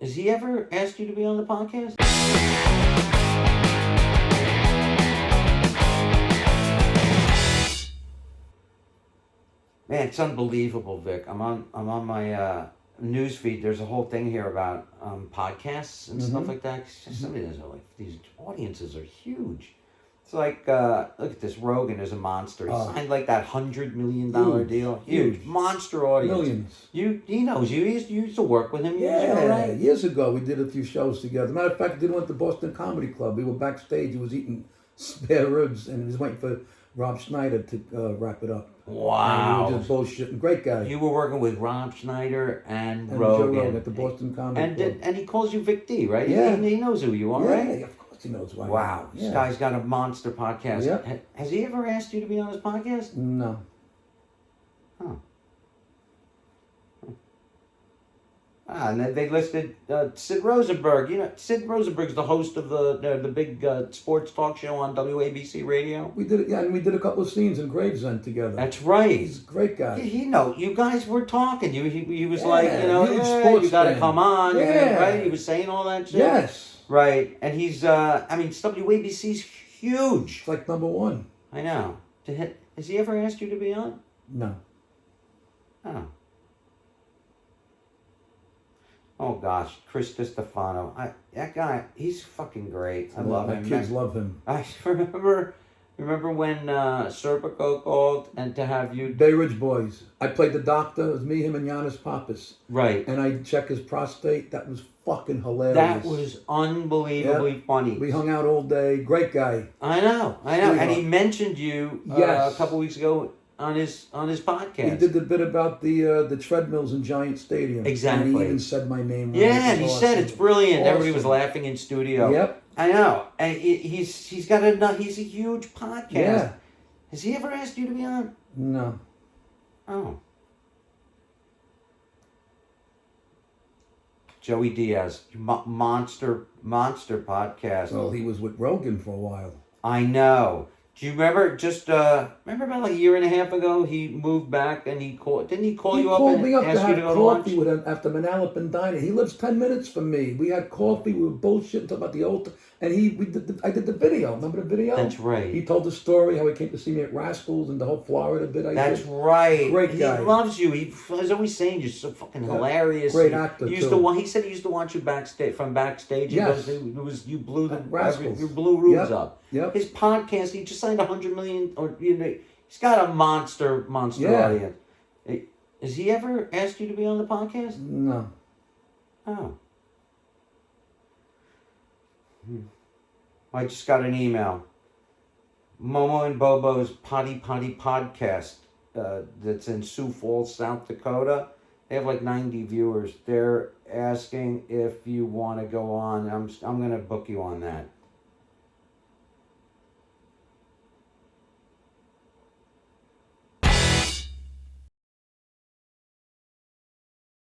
Has he ever asked you to be on the podcast? Man, it's unbelievable, Vic. I'm on my news feed. There's a whole thing here about podcasts and stuff like that. Some of these audiences are huge. It's like look at this Rogan is a monster. He signed like that $100 million deal. Huge monster audience. Millions. He knows you. You used to work with him. Yeah, years ago we did a few shows together. Matter of fact, we did one at the Boston Comedy Club. We were backstage. He was eating spare ribs and he was waiting for Rob Schneider to wrap it up. Wow. And we were just bullshitting. Great guy. You were working with Rob Schneider and Rogan. Joe Rogan at the Boston Comedy Club. And he calls you Vic D, right? Yeah. He knows who you are, right? Yeah, of course he knows why. Wow. This guy's got a monster podcast. Yeah. Has he ever asked you to be on his podcast? No. Huh. And then they listed Sid Rosenberg. You know, Sid Rosenberg's the host of the big sports talk show on WABC radio. We did it, and we did a couple of scenes in Gravesend together. That's right. He's a great guy. You guys were talking. He was like, sports you got to fan. come on. Yeah. Right? He was saying all that shit. Yes. Right. And he's, WABC's huge. It's like number one. I know. Has he ever asked you to be on? No. Oh. Oh gosh, Chris DiStefano. That guy, he's fucking great. I love him. My kids love him. I remember when Serpico called and to have you... Bay Ridge Boys. I played the doctor. It was me, him, and Giannis Pappas. Right. And I checked his prostate. That was fucking hilarious. That was unbelievably funny. We hung out all day. Great guy. I know. And he mentioned you a couple weeks ago on his podcast. He did the bit about the treadmills in Giant Stadium. Exactly. And he even said my name. Yeah, and he said it's brilliant. Awesome. Everybody was laughing in studio. Yep. I know. And he's a huge podcast. Yeah. Has he ever asked you to be on? No. Oh. Joey Diaz, monster podcast. Well, he was with Rogan for a while. I know. Do you remember remember about like a year and a half ago he moved back and he called you up and called me up asked to you have to go coffee to lunch? with him after Manalapan Diner. He lives 10 minutes from me. We had coffee, we were bullshitting, talking about the old, and I did the video. Remember the video? That's right. He told the story how he came to see me at Rascals and the whole Florida bit I That's did. right. Great guy. He loves you. He was always saying you're so fucking hilarious. Great actor he used too. He said he used to watch you backstage. Yes. You blew Rascals. you blew rooms up. Yep. His podcast, he just signed $100 million, he's got a monster audience. Has he ever asked you to be on the podcast? No. Oh. I just got an email. Momo and Bobo's Potty podcast that's in Sioux Falls, South Dakota. They have like 90 viewers. They're asking if you want to go on. I'm going to book you on that.